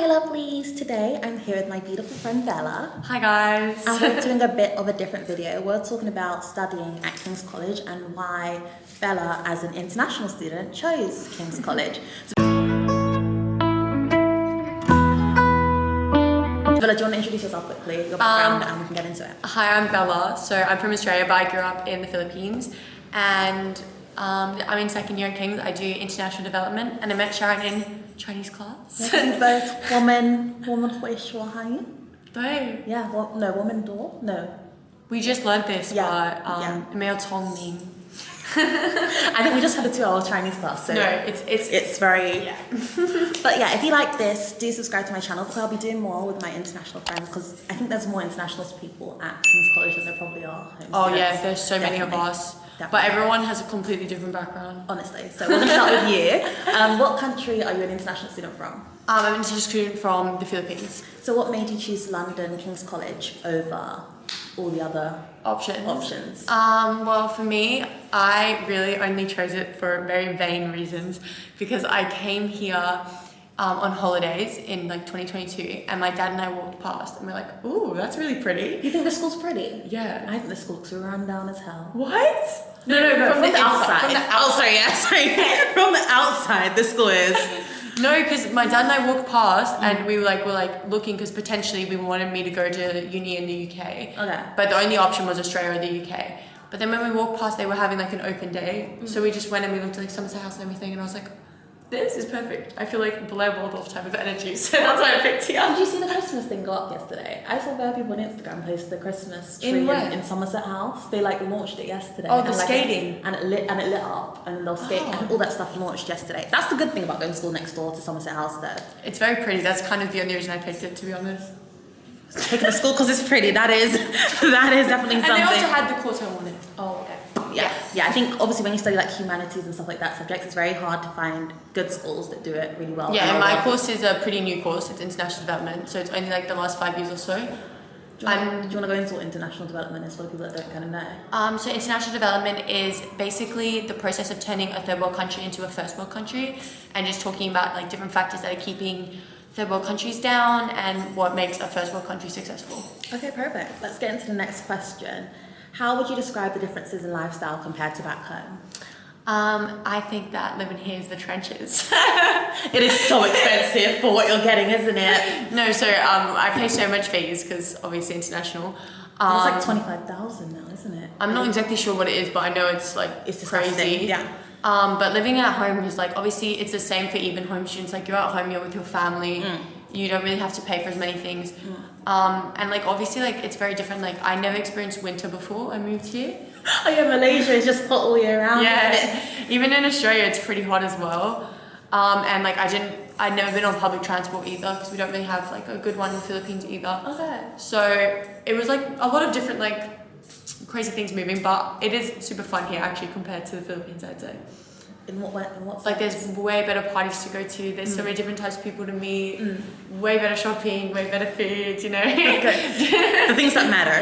My Lovelies. Today I'm here with my beautiful friend Bella. Hi guys. And we're doing a bit of a different video. We're talking about studying at King's College and why Bella, as an international student, chose King's College. Bella, do you want to introduce yourself quickly, your background, and we can get into it? Hi, I'm Bella. So I'm from Australia, but I grew up in the Philippines, and I'm in second year at King's. I do international development, and I met Sharon in Chinese class. Yeah, both woman 会说汉语? Right. Yeah, well, no, woman 多? No. We just learned this, Yeah, but 没有聪明. I think we just had a 2-hour Chinese class, so no, it's very. yeah. But yeah, if you like this, do subscribe to my channel because I'll be doing more with my international friends because I think there's more international people at King's College than there probably are home Oh students. yeah, there's so many of us. Definitely. But everyone has a completely different background. Honestly, so we're gonna start with you. What country are you an international student from? I'm an international student from the Philippines. So what made you choose London King's College over all the other options? Well, for me, I really only chose it for very vain reasons because I came here on holidays in like 2022 and my dad and I walked past and we're like, ooh, that's really pretty. You think the school's pretty? Yeah. I think the school looks run down as hell. What? No, from the outside. From the outside. Oh, sorry, yeah, sorry. From the outside, the school is. No, because my dad and I walked past and we were looking because potentially we wanted me to go to uni in the UK. Okay. But the only option was Australia or the UK. But then when we walked past, they were having like an open day. So we just went and we looked at like Somerset House and everything, and I was like, this is perfect. I feel like Blair Waldorf type of energy, so that's why I picked here. Did you see the Christmas thing go up yesterday? I saw bare people on Instagram post the Christmas tree in Somerset House. They like launched it yesterday. Oh, the skating. And it lit up, and they'll skate, and all that stuff launched yesterday. That's the good thing about going to school next door to Somerset House, though. It's very pretty. That's kind of the only reason I picked it, to be honest. Taking to school because it's pretty. That is definitely something. And they also had the quarter on it. Oh, okay. Yeah, I think obviously when you study like humanities and stuff like that subjects, it's very hard to find good schools that do it really well. Yeah, and my course is a pretty new course. It's international development, so it's only like the last 5 years or so. Do you want to go into what international development is for the people that don't kind of know? So international development is basically the process of turning a third world country into a first world country, and just talking about like different factors that are keeping third world countries down and what makes a first world country successful. Okay, perfect. Let's get into the next question. How would you describe the differences in lifestyle compared to back home? I think that living here is the trenches. It is so expensive for what you're getting, isn't it? No, so I pay so much fees because obviously international. It's like 25,000 now, isn't it? I'm not exactly sure what it is, but I know it's like crazy. Yeah. But living at home is like, obviously it's the same for even home students. Like you're at home, you're with your family. You don't really have to pay for as many things. And like obviously like it's very different. Like I never experienced winter before I moved here. Oh yeah, Malaysia is just hot all year round. Yeah, even in Australia it's pretty hot as well. And like I'd never been on public transport either because we don't really have like a good one in the Philippines either. Okay. So it was like a lot of different like crazy things moving, but it is super fun here actually compared to the Philippines, I'd say. In what like there's way better parties to go to, there's so many different types of people to meet, way better shopping, way better food, you know. Okay. The things that matter.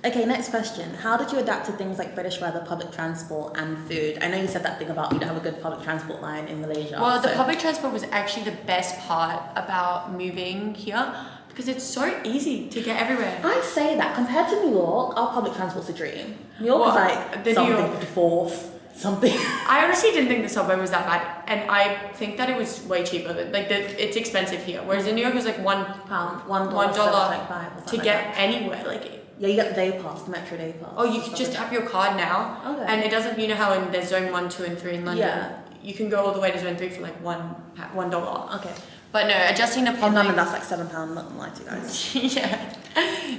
Okay, next question. How did you adapt to things like British weather, public transport and food? I know you said that thing about you don't have a good public transport line in Malaysia. Well, the public transport was actually the best part about moving here because it's so easy to get everywhere. I say that compared to New York, our public transport's a dream. New York is like the something 54th. Something. I honestly didn't think the subway was that bad, and I think that it was way cheaper. Like it's expensive here, whereas in New York it was like £1 to get anywhere. Like yeah, you get the day pass, the metro day pass. Oh, you can just tap your card now, and it doesn't. You know how in there's zone 1, 2, and 3 in London, you can go all the way to zone 3 for like $1. Okay. But no, adjusting the public. In London, that's like £7. Not gonna lie to you guys. Yeah.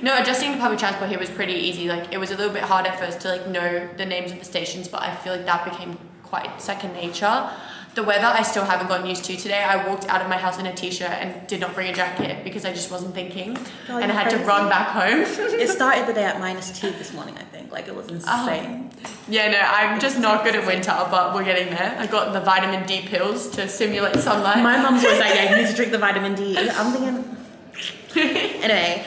No, adjusting to public transport here was pretty easy. Like it was a little bit hard at first to like know the names of the stations, but I feel like that became quite second nature. The weather I still haven't gotten used to. Today I walked out of my house in a t-shirt and did not bring a jacket because I just wasn't thinking, and I had to run back home. It started the day at -2 this morning, I think. Like it was insane. Yeah, no, I'm just not good at winter, but we're getting there. I got the vitamin D pills to simulate sunlight. My mum's always like, yeah, you need to drink the vitamin D. I'm thinking. Anyway,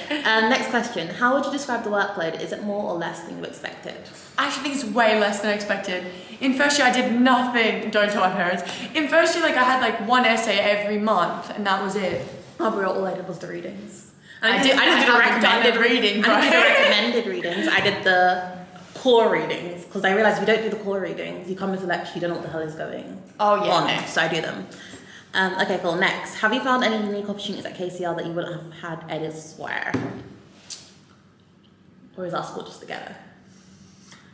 next question. How would you describe the workload? Is it more or less than you expected? I actually think it's way less than I expected. In first year, I did nothing. Don't tell my parents. In first year, like I had like one essay every month, and that was it. Oh, bro, all I did was the readings. I didn't do the recommended reading. I didn't do the recommended readings. I did the core readings because I realized if you don't do the core readings, you come into lecture, you don't know what the hell is going on. No. So I do them. Okay, cool. Next, have you found any unique opportunities at KCL that you wouldn't have had elsewhere? Or is our school just together?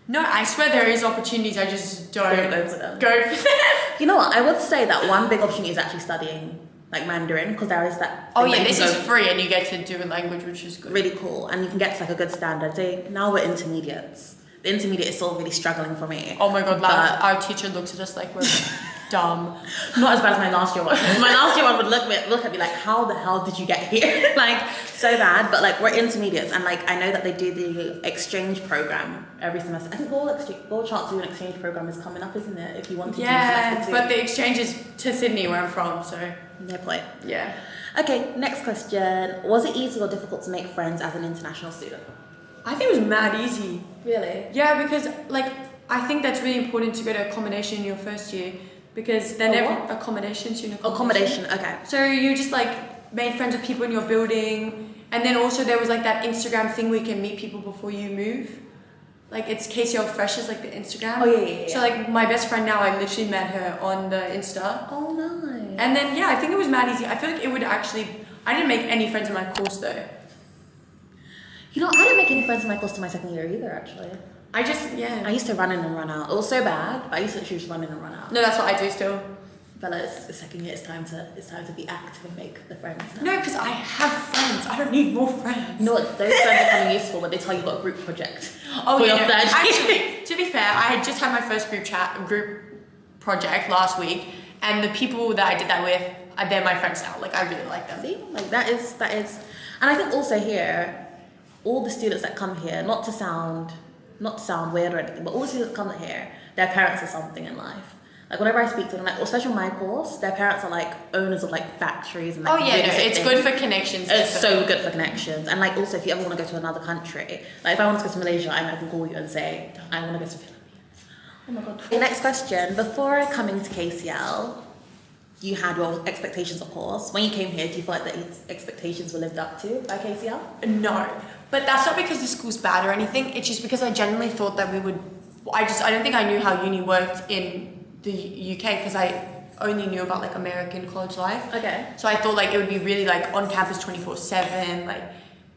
No, I swear there is opportunities. I just don't go for them. Go for them. You know what? I would say that one big opportunity is actually studying like Mandarin because there is that. Oh yeah, this is free and you get to do a language, which is good. Really cool, and you can get to like a good standard. So now we're intermediates. The intermediate is still really struggling for me. Oh my god, our teacher looks at us like we're dumb. Not as bad as my last year one. My last year one would look at me like, how the hell did you get here? Like, so bad. But like, we're intermediates, and like, I know that they do the exchange program every semester. I think Gold Chart do an exchange program is coming up, isn't it? If you want to do semester 2. But the exchange is to Sydney, where I'm from, so. No point. Yeah. Okay, next question. Was it easy or difficult to make friends as an international student? I think it was mad easy. Really? Yeah, because like, I think that's really important to go to accommodation in your first year. Because they're never Accommodation, okay. So you just like made friends with people in your building, and then also there was like that Instagram thing where you can meet people before you move. Like it's KCL Fresh is like the Instagram. Oh yeah. So like my best friend now, I literally met her on the Insta. Oh nice. And then yeah, I think it was mad easy. I feel like it would actually. I didn't make any friends in my course though. You know, I didn't make any friends in my course to my second year either, actually. I used to run in and run out. It was so bad, but I used to choose run in and run out. No, that's what I do still. Bella, it's the second year. It's time to be active and make the friends. Now. No, because I have friends. I don't need more friends. You know what? Those friends are coming useful when they tell you got a group project. Oh yeah. Actually, to be fair, I had just had my first group project last week, and the people that I did that with, they're my friends now. Like I really like them. See, like that is, and I think also here, all the students that come here, not to sound weird or anything, but all the students that come here, their parents are something in life. Like whenever I speak to them, like especially my course, their parents are like owners of like factories and like it's good for connections. It's so good for connections, and like also if you ever want to go to another country, like if I want to go to Malaysia, I can call you and say I want to go to Philippines. Oh my god. The next question: before coming to KCL, you had your expectations, of course. When you came here, do you feel like the expectations were lived up to by KCL? No, but that's not because the school's bad or anything. It's just because I genuinely thought that we would. I don't think I knew how uni worked in the UK because I only knew about like American college life. Okay. So I thought like it would be really like on campus 24/7, like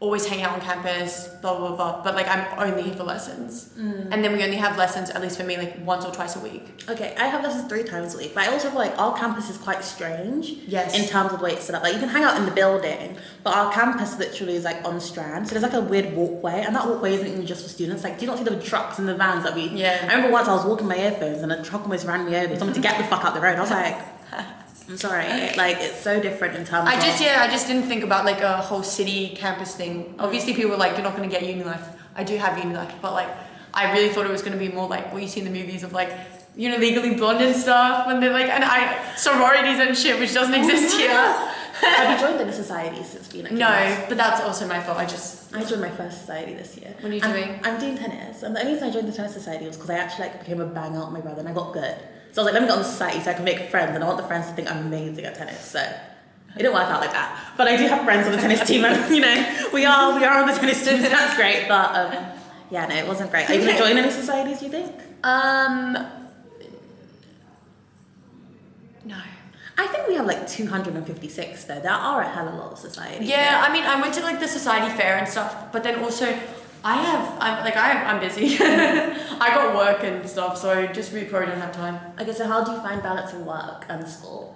always hang out on campus, blah blah blah. But like I'm only here for lessons, and then we only have lessons, at least for me, like once or twice a week. Okay, I have lessons 3 times a week, but I also feel like our campus is quite strange. Yes. In terms of the way it's set up, like you can hang out in the building, but our campus literally is like on Strand, so there's like a weird walkway, and that walkway isn't even just for students. Like, do you not see the trucks and the vans that we? Yeah. I remember once I was walking my earphones and a truck almost ran me over. Someone to get the fuck out the road. I was like, I'm sorry. Like it's so different in terms. I just didn't think about like a whole city campus thing. Obviously, people were like, "You're not going to get uni life." I do have uni life, but like, I really thought it was going to be more like what you see in the movies of like, you know, Legally Blonde and stuff, and then like, sororities and shit, which doesn't exist here. Have you joined any societies since being at No, but that's also my fault. I joined my first society this year. What are you doing? I'm doing tennis, and the only reason I joined the tennis society was because I actually like became a bang out with my brother, and I got good. So I was like, let me get on the society so I can make friends, and I want the friends to think I'm amazing at tennis. So it didn't work out like that, but I do have friends on the tennis team, and you know, we are on the tennis team, so that's great. But yeah, no, it wasn't great. Are you gonna join any societies? Do you think? No. I think we have like 256 though. There are a hell of a lot of societies. Yeah, I mean, I went to like the society fair and stuff, but then also I'm busy. I got work and stuff, so I just really probably don't have time. Okay, so how do you find balancing work and school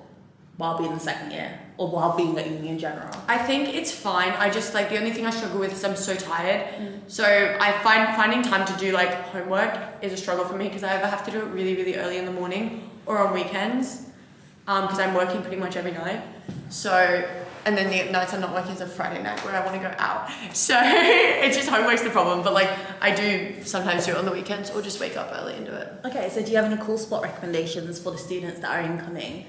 while being in the second year or while being at uni in general? I think it's fine. I just like the only thing I struggle with is I'm so tired. So I find finding time to do like homework is a struggle for me because I either have to do it really, really early in the morning or on weekends. Because I'm working pretty much every night. So, and then the nights I'm not working is a Friday night where I want to go out. So it's just homework's the problem. But like I do sometimes do it on the weekends or just wake up early and do it. Okay, so do you have any cool spot recommendations for the students that are incoming,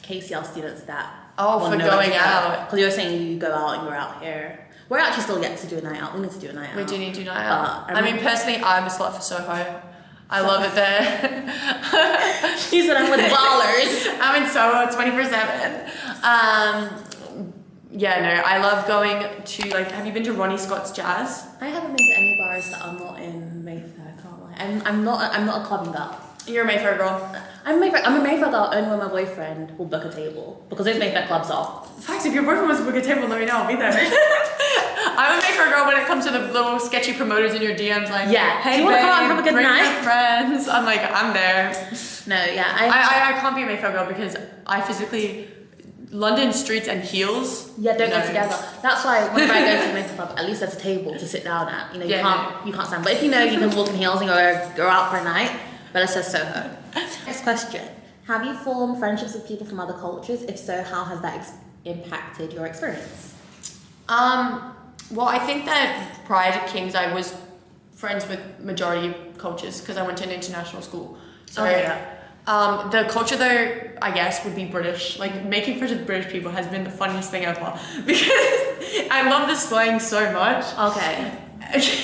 KCL students that for going out? Because you were saying you go out and you're out here. We're actually still yet to do a night out. We need to do a night out. We do need to do a night out. I mean, personally, I'm a slut for Soho. I love it there. You said I'm with ballers. I'm in Soho 24/7. Yeah, no, I love going to like. Have you been to Ronnie Scott's Jazz? I haven't been to any bars that are not in Mayfair. I can't lie. I'm not a clubbing girl. You're a Mayfair girl. I'm a Mayfair girl only when my boyfriend will book a table because those Mayfair clubs are. Facts, if your boyfriend wants to book a table, let me know. I'll be there. I'm a Mayfair girl when it comes to the little sketchy promoters in your DMs, like, Yeah. hey, Do you want to come out and babe, have a good bring night? your friends. I'm like, I'm there. No, yeah. I can't be a Mayfair girl because I physically London streets and heels. Yeah, don't go together. That's why whenever I go to a Mayfair club, at least there's a table to sit down at. You know, you can't stand. But if you know you can walk in heels and go out for a night, but let's just Soho. Next question: have you formed friendships with people from other cultures? If so, how has that impacted your experience? Well, I think that prior to King's, I was friends with majority cultures because I went to an international school. So, the culture though, I guess, would be British. Like making friends with British people has been the funniest thing ever because I love the slang so much. Okay.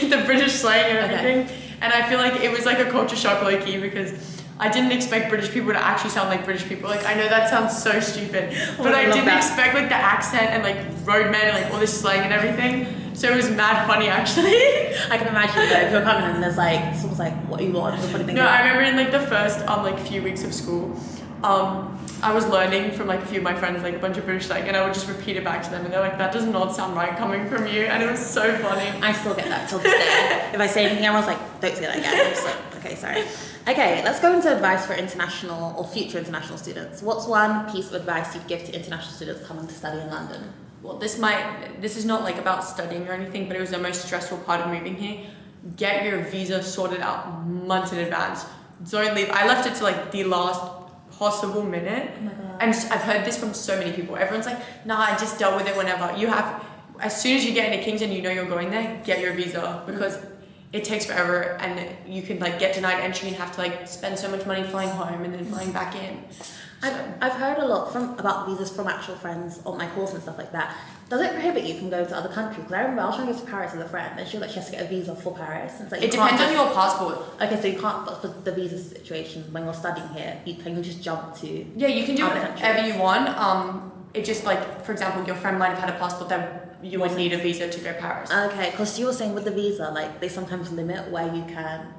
The British slang and everything, and I feel like it was like a culture shock, low key, because I didn't expect British people to actually sound like British people. Like, I know that sounds so stupid, but I didn't expect like the accent and like roadmen and like all this slang and everything. So it was mad funny actually. I can imagine though, if you're coming and there's like, someone's like, what do you want? No, I remember in like the first like few weeks of school, I was learning from like a few of my friends like a bunch of British slang, and I would just repeat it back to them, and they're like, that does not sound right coming from you, and it was so funny. I still get that till this day. If I say anything, everyone's like, don't say that again. I'm just like, okay, sorry. Okay, let's go into advice for international or future international students. What's one piece of advice you'd give to international students coming to study in London? Well, this is not like about studying or anything, but it was the most stressful part of moving here. Get your visa sorted out months in advance. Don't leave. I left it to like the last possible minute. Oh my God. And I've heard this from so many people. Everyone's like, nah, I just dealt with it whenever. You have, as soon as you get into Kings and you know you're going there, get your visa, because it takes forever and you can like get denied entry and have to like spend so much money flying home and then flying back in. I've heard a lot about visas from actual friends on my course and stuff like that. Does it prohibit you from going to other countries? Because I remember I was trying to go to Paris with a friend and she was like, she has to get a visa for Paris. And it's like, it depends on your passport. Okay, so you can't, but for the visa situation, when you're studying here, you can just jump to. Yeah, you can do other whatever countries. you want. It just like, for example, your friend might have had a passport that you would need a visa to go Paris. Okay, because you were saying with the visa, like they sometimes limit where you can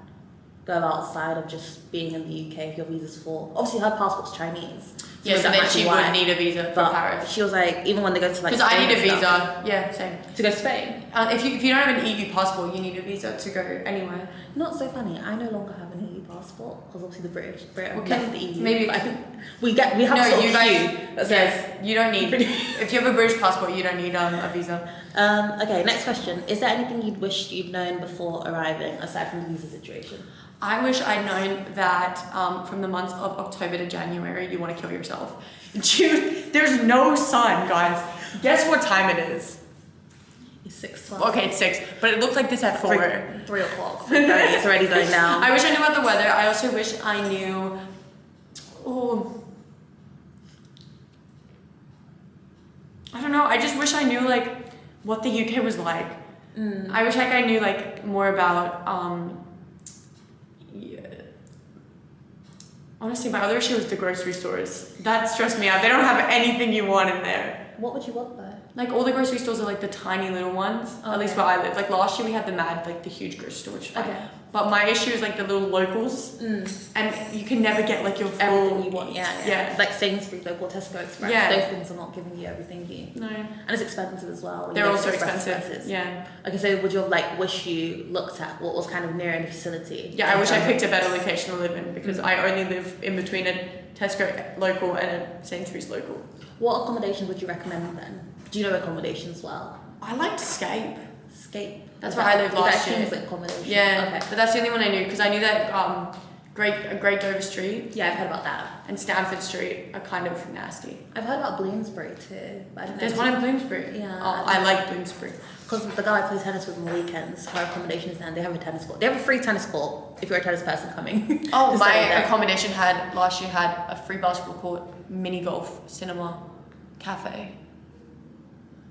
go outside of just being in the UK if your visa's full. Obviously, her passport's Chinese. Yeah, so then she would need a visa for Paris. She was like, even when they go to like. Because I need a visa. Yeah, same. To go to Spain. If you don't have an EU passport, you need a visa to go anywhere. Not so funny. I no longer have an EU passport because obviously the British Okay, left the EU. maybe- But I think we have No, sort of you guys. queue that says. You don't need. If you have a British passport, you don't need a visa. Okay, next question. Is there anything you'd wish you'd known before arriving aside from the visa situation? I wish I'd known that from the months of October to January, you want to kill yourself. June, there's no sun, guys. Guess what time it is? It's 6:12. Okay, it's 6, but it looked like this at 4. 3 o'clock. 3:30. It's already going down. I wish I knew about the weather. I also wish I knew. Oh. I don't know. I just wish I knew like what the UK was like. I wish like I knew like more about. Yeah. Honestly, my other issue was the grocery stores. That stressed me out. They don't have anything you want in there. What would you want though? Like all the grocery stores are like the tiny little ones. Okay. At least where I live. Like last year we had the huge grocery store, which is fine. Okay. But my issue is like the little locals, and you can never get like your full. Everything you want, yeah. Yeah. Like Sainsbury's, local Tesco Express. Yeah. Those things are not giving you everything you. No. And it's expensive as well. They're You also get Express expensive. prices. Yeah. Okay, so would you have like wish you looked at what was kind of near in the facility? Yeah, I wish I picked a better location to live in because I only live in between a Tesco local and a Sainsbury's local. What accommodation would you recommend then? Do you know accommodations well? I liked Scape. Scape. That's where I lived last year. Is that accommodation? Yeah. Okay. But that's the only one I knew because I knew that Great Dover Street Yeah, I've heard about that. and Stamford Street are kind of nasty. I've heard about Bloomsbury too, but I don't know. There's one in Bloomsbury. Yeah. Oh, I like Bloomsbury. Because the girl I play tennis with on the weekends, her accommodation is there and they have a tennis court. They have a free tennis court if you're a tennis person coming. Oh, to my study there. accommodation last year had a free basketball court, mini golf, cinema, cafe,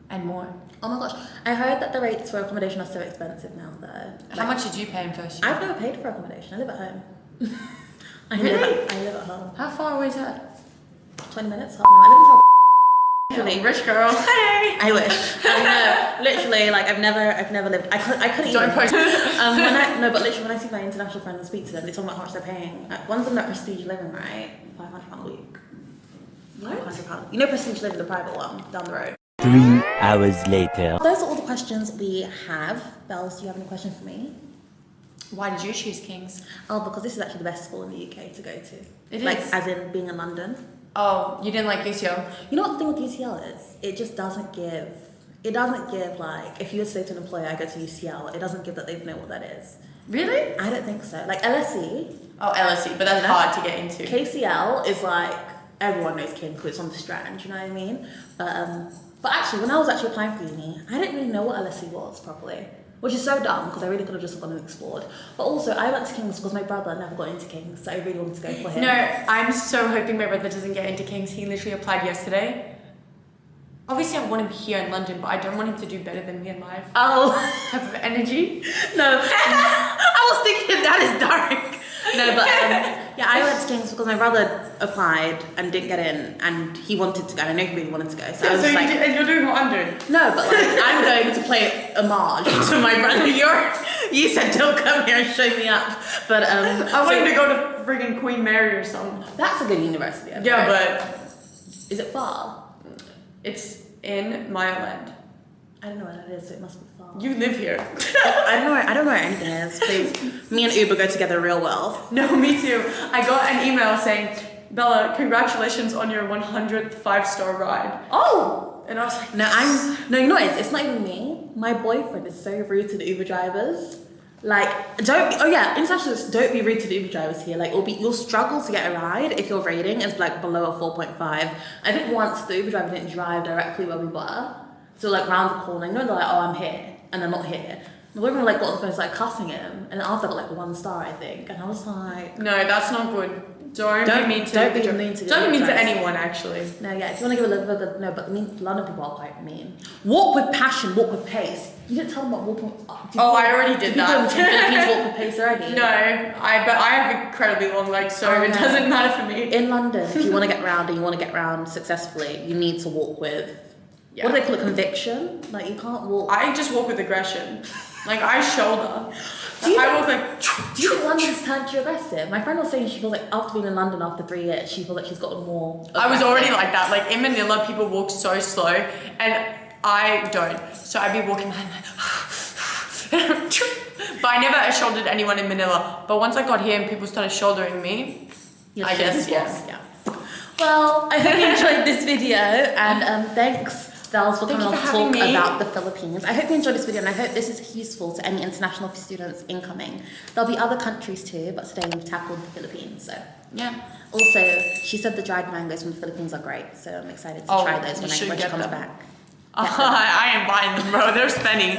and more. Oh my gosh, I heard that the rates for accommodation are so expensive now though. How much did you pay in first year? I've never paid for accommodation, I live at home. I Really? live at home. How far away is that? 20 minutes, half an hour. I live in South. Literally. Rich girl. Hey. I wish. No, literally, like I've never lived. I couldn't Don't even. post. But literally, when I see my international friends and speak to them, they talk about how much they're paying. Like, one's in that prestige living, right? £500 a week. What? £500. You know, prestige living, the private one down the road. 3 hours later. Those are all the questions we have. Bells, do you have any questions for me? Why did you choose King's? Oh, because this is actually the best school in the UK to go to. It like, is. as in being in London. Oh, you didn't like UCL? You know what the thing with UCL is? It just doesn't give. It doesn't give like if you would say to an employer, "I go to UCL," it doesn't give that they know what that is. Really? I don't think so. Like LSE. Oh, LSE, but that's hard to get into. KCL is like everyone knows King because it's on the Strand. You know what I mean? But actually, when I was actually applying for uni, I didn't really know what LSE was properly. Which is so dumb because I really could have just gone and explored. But also, I went to King's because my brother never got into King's, so I really wanted to go for him. No, I'm so hoping my brother doesn't get into King's. He literally applied yesterday. Obviously, I want him here in London, but I don't want him to do better than me in life. Oh. Type of energy. No. I was thinking that is dark. No, but yeah, I went to King's because my brother applied and didn't get in, and he wanted to go. And I know he really wanted to go. So I was like, and you're doing what I'm doing. no, but like I'm going to play homage to my brother. You said don't come here and show me up, but I want him to go to friggin' Queen Mary or something. that's a good university. Yeah, but is it far? it's in Manila. I don't know where that is, so it must be far. You live here. I don't know where anything is. Please, me and Uber go together real well. No, me too. I got an email saying, Bella, congratulations on your 100th 5-star ride. Oh. And I was like, No, you know what? It's not even me. My boyfriend is so rude to the Uber drivers. Like, internationalists, don't be rude to the Uber drivers here. Like, you'll struggle to get a ride if your rating is like below a 4.5. I think once the Uber driver didn't drive directly where we were, so like round the corner, you know, they're like, oh, I'm here, and they're not here. My boyfriend like got on the phone, started cussing him, and after I got like 1 star, I think, and I was like, no, that's not good. Don't be mean to don't be mean to anyone, actually. No, yeah, if you want to give a little bit of no, but London people are quite mean. Walk with passion, walk with pace. You didn't tell them about walking. I already did that. Philippines walk with pace already. No, but I have incredibly long legs, so it doesn't matter for me. In London, if you want to get round and you want to get round successfully, you need to walk with. Yeah. What do they call it? Conviction? Like you can't walk. I just walk with aggression. Like I shoulder. I walk like. Do you think London's turned you aggressive? My friend was saying she feels like after being in London after 3 years, she feels like she's gotten more. Aggressive. I was already like that. Like in Manila, people walk so slow, and I don't. So I'd be walking like. But I never shouldered anyone in Manila. But once I got here and people started shouldering me, I guess yes. Yeah. Well, I hope you enjoyed this video, and thanks. Bells for coming on to talk about the Philippines. I hope you enjoyed this video and I hope this is useful to any international students incoming. There'll be other countries too, but today we've tackled the Philippines. So yeah. Also, she said the dried mangoes from the Philippines are great, so I'm excited to try those when she comes back. I am buying them, bro. They're spending.